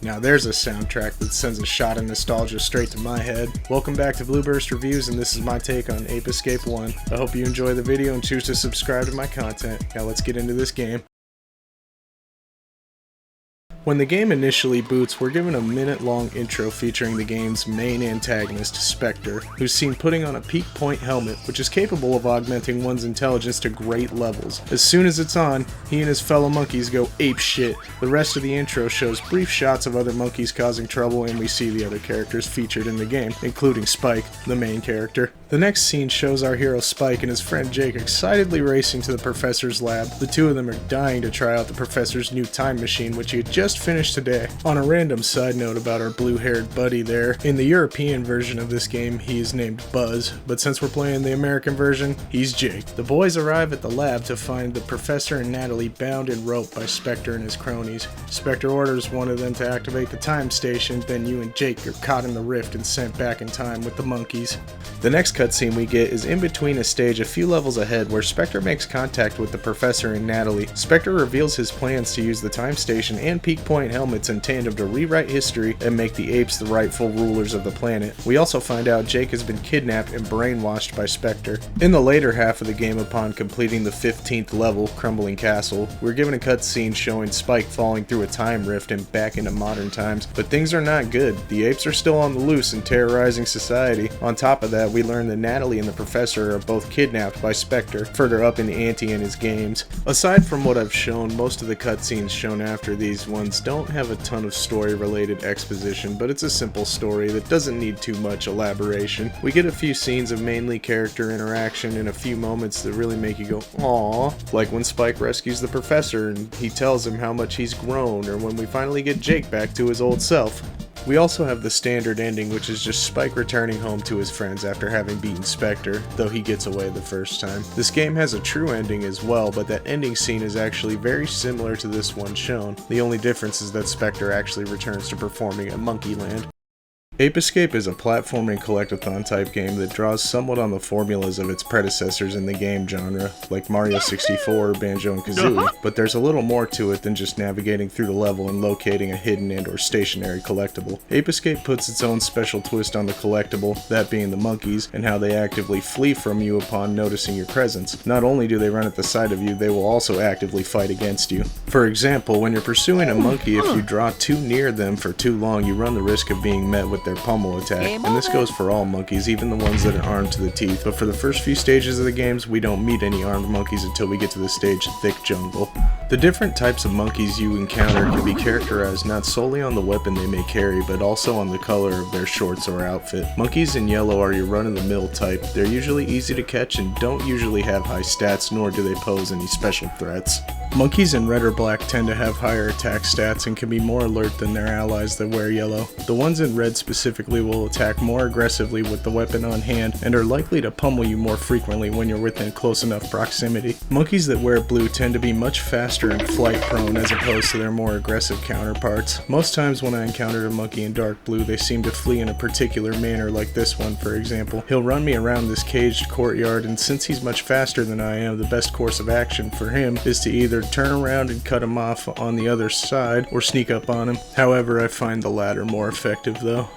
Now there's a soundtrack that sends a shot of nostalgia straight to my head. Welcome back to Blueburst Reviews, and this is my take on Ape Escape 1. I hope you enjoy the video and choose to subscribe to my content. Now let's get into this game. When the game initially boots, we're given a minute-long intro featuring the game's main antagonist, Spectre, who's seen putting on a peak point helmet, which is capable of augmenting one's intelligence to great levels. As soon as it's on, he and his fellow monkeys go ape shit. The rest of the intro shows brief shots of other monkeys causing trouble, and we see the other characters featured in the game, including Spike, the main character. The next scene shows our hero Spike and his friend Jake excitedly racing to the professor's lab. The two of them are dying to try out the professor's new time machine, which he had just finished today. On a random side note about our blue-haired buddy there, in the European version of this game he is named Buzz, but since we're playing the American version, he's Jake. The boys arrive at the lab to find the professor and Natalie bound and roped by Spectre and his cronies. Spectre orders one of them to activate the time station, then you and Jake are caught in the rift and sent back in time with the monkeys. The next cutscene we get is in between a stage a few levels ahead where Spectre makes contact with the professor and Natalie. Spectre reveals his plans to use the time station and peak point helmets in tandem to rewrite history and make the apes the rightful rulers of the planet. We also find out Jake has been kidnapped and brainwashed by Spectre. In the later half of the game, upon completing the 15th level, Crumbling Castle, we're given a cutscene showing Spike falling through a time rift and back into modern times, but things are not good. The apes are still on the loose and terrorizing society. On top of that, we learn that Natalie and the professor are both kidnapped by Spectre, further up in the ante in his games. Aside from what I've shown, most of the cutscenes shown after these ones don't have a ton of story-related exposition, but it's a simple story that doesn't need too much elaboration. We get a few scenes of mainly character interaction and a few moments that really make you go, aww, like when Spike rescues the professor and he tells him how much he's grown, or when we finally get Jake back to his old self. We also have the standard ending, which is just Spike returning home to his friends after having beaten Spectre, though he gets away the first time. This game has a true ending as well, but that ending scene is actually very similar to this one shown. The only difference is that Spectre actually returns to performing at Monkeyland. Ape Escape is a platforming collectathon type game that draws somewhat on the formulas of its predecessors in the game genre, like Mario 64 or Banjo & Kazooie, but there's a little more to it than just navigating through the level and locating a hidden and or stationary collectible. Ape Escape puts its own special twist on the collectible, that being the monkeys, and how they actively flee from you upon noticing your presence. Not only do they run at the sight of you, they will also actively fight against you. For example, when you're pursuing a monkey, if you draw too near them for too long, you run the risk of being met with their pummel attack, and this goes for all monkeys, even the ones that are armed to the teeth. But for the first few stages of the games, we don't meet any armed monkeys until we get to the stage Thick Jungle. The different types of monkeys you encounter can be characterized not solely on the weapon they may carry, but also on the color of their shorts or outfit. Monkeys in yellow are your run-of-the-mill type. They're usually easy to catch and don't usually have high stats, nor do they pose any special threats. Monkeys in red or black tend to have higher attack stats and can be more alert than their allies that wear yellow. The ones in red specifically will attack more aggressively with the weapon on hand and are likely to pummel you more frequently when you're within close enough proximity. Monkeys that wear blue tend to be much faster and flight prone as opposed to their more aggressive counterparts. Most times when I encountered a monkey in dark blue, they seem to flee in a particular manner, like this one for example. He'll run me around this caged courtyard, and since he's much faster than I am, the best course of action for him is to either turn around and cut him off on the other side or sneak up on him. However, I find the latter more effective though.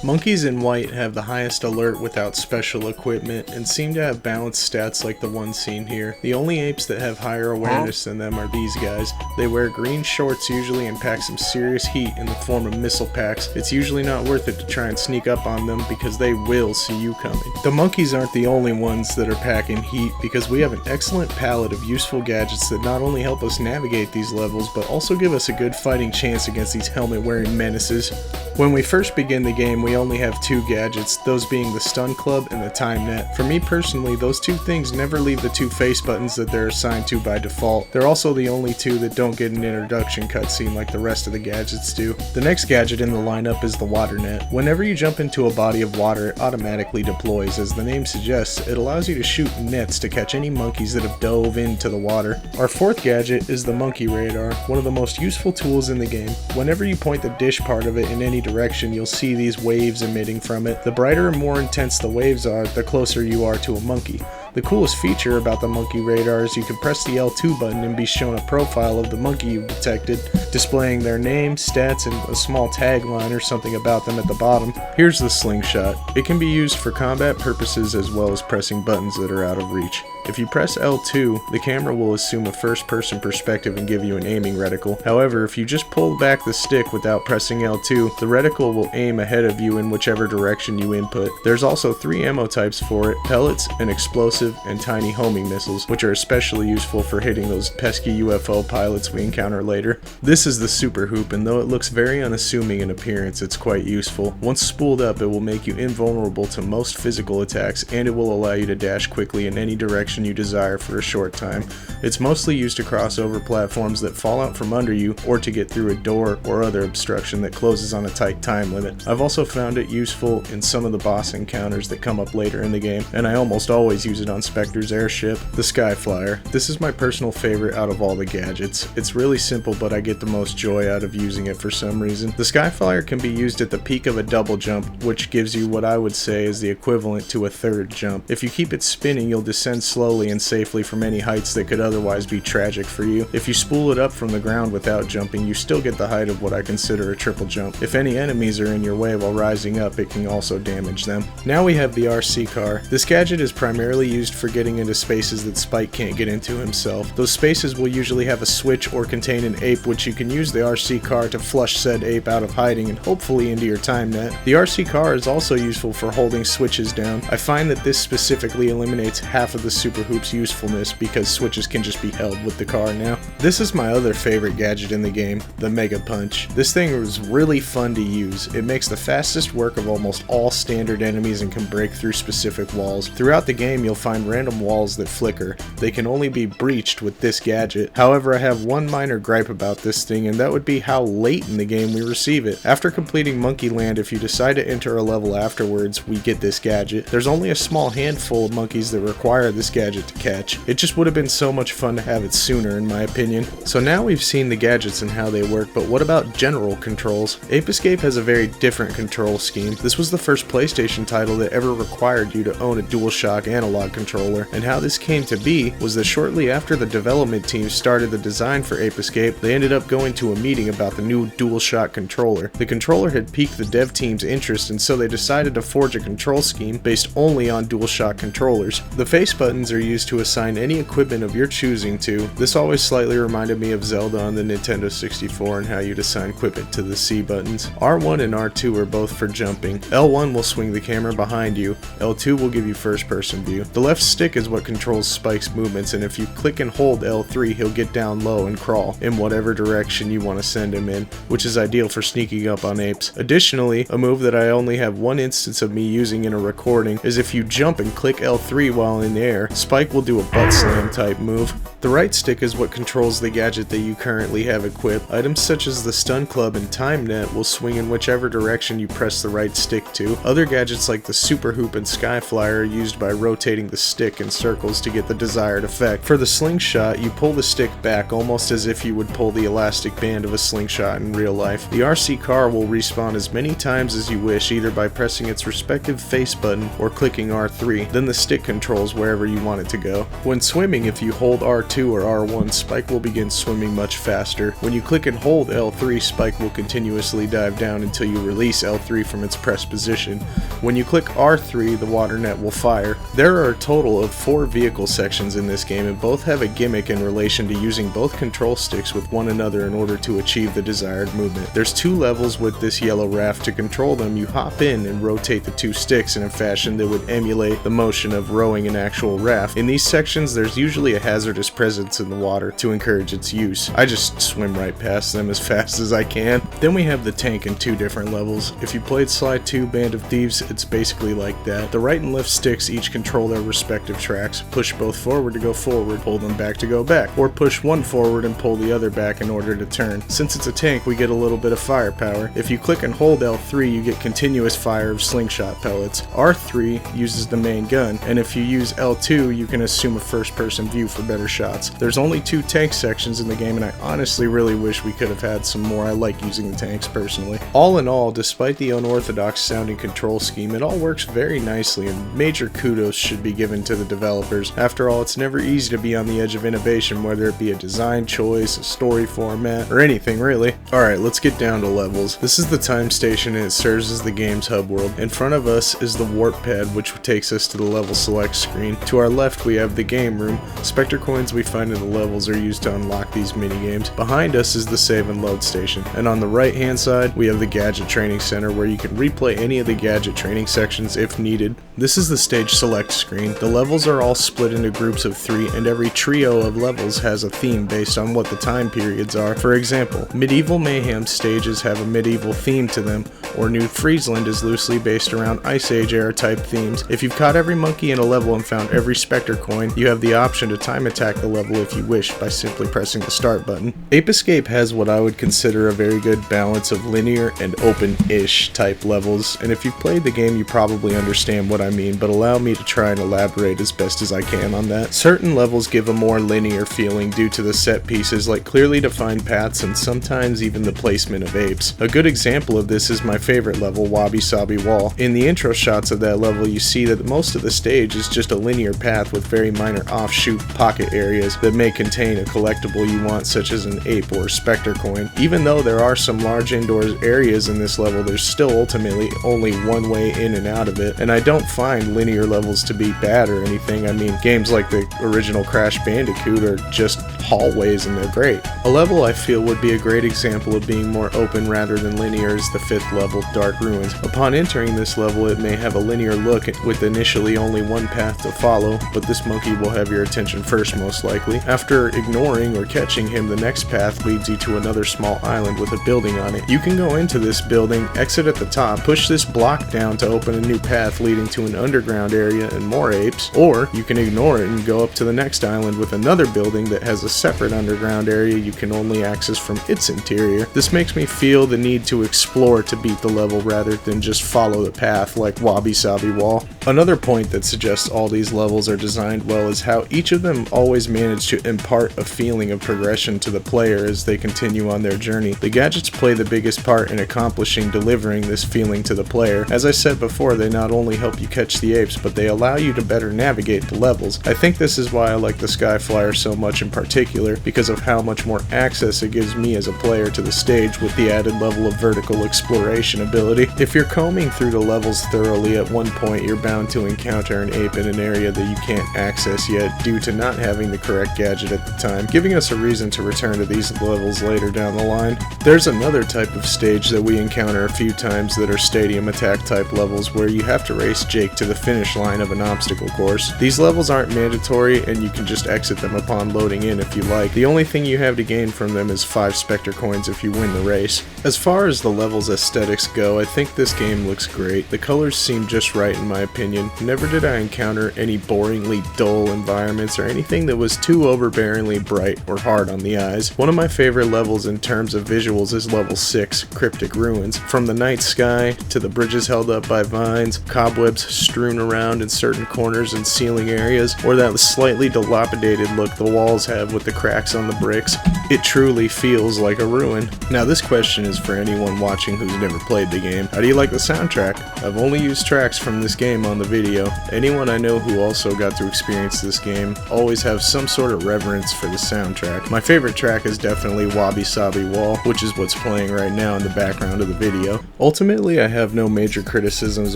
Monkeys in white have the highest alert without special equipment and seem to have balanced stats like the one seen here. The only apes that have higher awareness than them are these guys. They wear green shorts usually and pack some serious heat in the form of missile packs. It's usually not worth it to try and sneak up on them because they will see you coming. The monkeys aren't the only ones that are packing heat, because we have an excellent palette of useful gadgets that not only help us navigate these levels but also give us a good fighting chance against these helmet wearing menaces. When we first begin the game, we only have two gadgets, those being the stun club and the time net. For me personally, those two things never leave the two face buttons that they're assigned to by default. They're also the only two that don't get an introduction cutscene like the rest of the gadgets do. The next gadget in the lineup is the water net. Whenever you jump into a body of water, it automatically deploys. As the name suggests, it allows you to shoot nets to catch any monkeys that have dove into the water. Our fourth gadget is the monkey radar, one of the most useful tools in the game. Whenever you point the dish part of it in any direction, you'll see these waves emitting from it. The brighter and more intense the waves are, the closer you are to a monkey. The coolest feature about the monkey radar is you can press the L2 button and be shown a profile of the monkey you've detected, displaying their name, stats, and a small tagline or something about them at the bottom. Here's the slingshot. It can be used for combat purposes as well as pressing buttons that are out of reach. If you press L2, the camera will assume a first-person perspective and give you an aiming reticle. However, if you just pull back the stick without pressing L2, the reticle will aim ahead of you in whichever direction you input. There's also 3 ammo types for it: pellets, an explosive, and tiny homing missiles, which are especially useful for hitting those pesky UFO pilots we encounter later. This is the Super Hoop, and though it looks very unassuming in appearance, it's quite useful. Once spooled up, it will make you invulnerable to most physical attacks, and it will allow you to dash quickly in any direction you desire for a short time. It's mostly used to cross over platforms that fall out from under you, or to get through a door or other obstruction that closes on a tight time limit. I've also found it useful in some of the boss encounters that come up later in the game, and I almost always use it on Spectre's airship, the Skyflyer. This is my personal favorite out of all the gadgets. It's really simple, but I get the most joy out of using it for some reason. The Skyflyer can be used at the peak of a double jump, which gives you what I would say is the equivalent to a third jump. If you keep it spinning, you'll descend slowly and safely from any heights that could otherwise be tragic for you. If you spool it up from the ground without jumping, you still get the height of what I consider a triple jump. If any enemies are in your way while rising up, it can also damage them. Now we have the RC car. This gadget is primarily used for getting into spaces that Spike can't get into himself. Those spaces will usually have a switch or contain an ape, which you can use the RC car to flush said ape out of hiding and hopefully into your time net. The RC car is also useful for holding switches down. I find that this specifically eliminates half of the Super Hoop's usefulness because switches can just be held with the car now. This is my other favorite gadget in the game, the Mega Punch. This thing was really fun to use. It makes the fastest work of almost all standard enemies and can break through specific walls. Throughout the game, you'll find random walls that flicker. They can only be breached with this gadget. However, I have one minor gripe about this thing, and that would be how late in the game we receive it. After completing Monkey Land, if you decide to enter a level afterwards, we get this gadget. There's only a small handful of monkeys that require this gadget to catch. It just would have been so much fun to have it sooner, in my opinion. So now we've seen the gadgets and how they work, but what about general controls? Ape Escape has a very different control scheme. This was the first PlayStation title that ever required you to own a DualShock analog controller, and how this came to be was that shortly after the development team started the design for Ape Escape, they ended up going to a meeting about the new DualShock controller. The controller had piqued the dev team's interest, and so they decided to forge a control scheme based only on DualShock controllers. The face buttons are used to assign any equipment of your choosing to. This always slightly reminded me of Zelda on the Nintendo 64 and how you'd assign equipment to the C buttons. R1 and R2 are both for jumping. L1 will swing the camera behind you. L2 will give you first person view. The left stick is what controls Spike's movements, and if you click and hold L3, he'll get down low and crawl in whatever direction you want to send him in, which is ideal for sneaking up on apes. Additionally, a move that I only have one instance of me using in a recording is if you jump and click L3 while in the air, Spike will do a butt slam type move. The right stick is what controls the gadget that you currently have equipped. Items such as the stun club and time net will swing in whichever direction you press the right stick to. Other gadgets like the Super Hoop and Skyflyer are used by rotating the stick in circles to get the desired effect. For the slingshot, you pull the stick back almost as if you would pull the elastic band of a slingshot in real life. The RC car will respawn as many times as you wish, either by pressing its respective face button or clicking R3. Then the stick controls wherever you want it to go. When swimming, if you hold R2 or R1, Spike will begin swimming much faster. When you click and hold L3, Spike will continuously dive down until you release L3 from its pressed position. When you click R3, the water net will fire. There are a total of 4 vehicle sections in this game, and both have a gimmick in relation to using both control sticks with one another in order to achieve the desired movement. There's 2 levels with this yellow raft. To control them, you hop in and rotate the 2 sticks in a fashion that would emulate the motion of rowing an actual raft. In these sections, there's usually a hazardous presence in the water to encourage its use. I just swim right past them as fast as I can. Then we have the tank in 2 different levels. If you played Sly 2 Band of Thieves, it's basically like that. The right and left sticks each control their respective tracks. Push both forward to go forward, pull them back to go back, or push one forward and pull the other back in order to turn. Since it's a tank, we get a little bit of firepower. If you click and hold L3, you get continuous fire of slingshot pellets. R3 uses the main gun, and if you use L2, you can assume a first-person view for better shot shots. There's only 2 tank sections in the game, and I honestly really wish we could have had some more. I like using the tanks personally. All in all, despite the unorthodox sounding control scheme, it all works very nicely, and major kudos should be given to the developers. After all, it's never easy to be on the edge of innovation, whether it be a design choice, a story format, or anything really. Alright, let's get down to levels. This is the time station and it serves as the game's hub world. In front of us is the warp pad, which takes us to the level select screen. To our left we have the game room. Spectre coins we find in the levels are used to unlock these minigames. Behind us is the save and load station, and on the right hand side we have the gadget training center, where you can replay any of the gadget training sections if needed. This is the stage select screen. The levels are all split into groups of 3, and every trio of levels has a theme based on what the time periods are. For example, Medieval Mayhem stages have a medieval theme to them, or New Friesland is loosely based around Ice Age era type themes. If you've caught every monkey in a level and found every Spectre coin, you have the option to time attack the level if you wish by simply pressing the start button. Ape Escape has what I would consider a very good balance of linear and open-ish type levels, and if you've played the game you probably understand what I mean, but allow me to try and elaborate as best as I can on that. Certain levels give a more linear feeling due to the set pieces like clearly defined paths and sometimes even the placement of apes. A good example of this is my favorite level, Wabi Sabi Wall. In the intro shots of that level you see that most of the stage is just a linear path with very minor offshoot pocket areas that may contain a collectible you want, such as an ape or a Spectre coin. Even though there are some large indoor areas in this level, there's still ultimately only one way in and out of it, and I don't find linear levels to be bad or anything. I mean, games like the original Crash Bandicoot are just hallways and they're great. A level I feel would be a great example of being more open rather than linear is the 5th level, Dark Ruins. Upon entering this level it may have a linear look with initially only one path to follow, but this monkey will have your attention first most likely. After ignoring or catching him, the next path leads you to another small island with a building on it. You can go into this building, exit at the top, push this block down to open a new path leading to an underground area and more apes, or you can ignore it and go up to the next island with another building that has a separate underground area you can only access from its interior. This makes me feel the need to explore to beat the level rather than just follow the path like Wabi Sabi Wall. Another point that suggests all these levels are designed well is how each of them always manage to impart a feeling of progression to the player as they continue on their journey. The gadgets play the biggest part in delivering this feeling to the player. As I said before, they not only help you catch the apes, but they allow you to better navigate the levels. I think this is why I like the Sky Flyer so much in particular, because of how much more access it gives me as a player to the stage with the added level of vertical exploration ability. If you're combing through the levels thoroughly, at one point you're bound to encounter an ape in an area that you can't access yet due to not having the correct gadget at the time, giving us a reason to return to these levels later down the line. There's another type of stage that we encounter a few times that are stadium attack type levels where you have to race Jake to the finish line of an obstacle course. These levels aren't mandatory and you can just exit them upon loading in if you like. The only thing you have to gain from them is 5 Spectre coins if you win the race. As far as the level's aesthetics go, I think this game looks great. The colors seem just right in my opinion. Never did I encounter any boringly dull environments or anything that was too overbearingly bright or hard on the eyes. One of my favorite levels in terms of visuals is level 6, Cryptic Ruins. From the night sky to the bridges held up by vines, cobwebs strewn around in certain corners and ceiling areas, or that slightly dilapidated look the walls have with the cracks on the bricks, it truly feels like a ruin. Now this question is for anyone watching who's never played the game. How do you like the soundtrack? I've only used tracks from this game on the video. Anyone I know who also got to experience this game always have some sort of reverence for the soundtrack. My favorite track is definitely Wabi Sabi Wall, which is what's playing right now in the background of the video. Ultimately, I have no major criticisms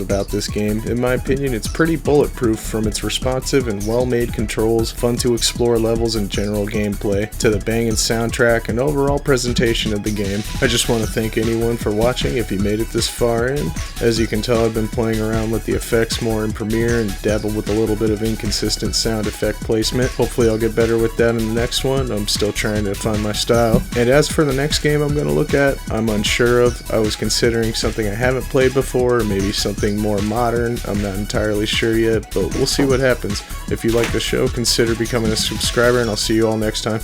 about this game. In my opinion, it's pretty bulletproof from its responsive and well-made controls, fun to explore levels and general gameplay, to the banging soundtrack and overall presentation of the game. I just want to thank anyone for watching if you made it this far in. As you can tell, I've been playing around with the effects more in Premiere and dabbled with a little bit of inconsistent sound effect placement. Hopefully I'll get better with that in the next one. I'm still trying to find my style. And as for the next game I'm going to look at, I'm unsure of. I was considering something I haven't played before, or maybe something more modern. I'm not entirely sure yet, but we'll see what happens. If you like the show, consider becoming a subscriber, and I'll see you all next time.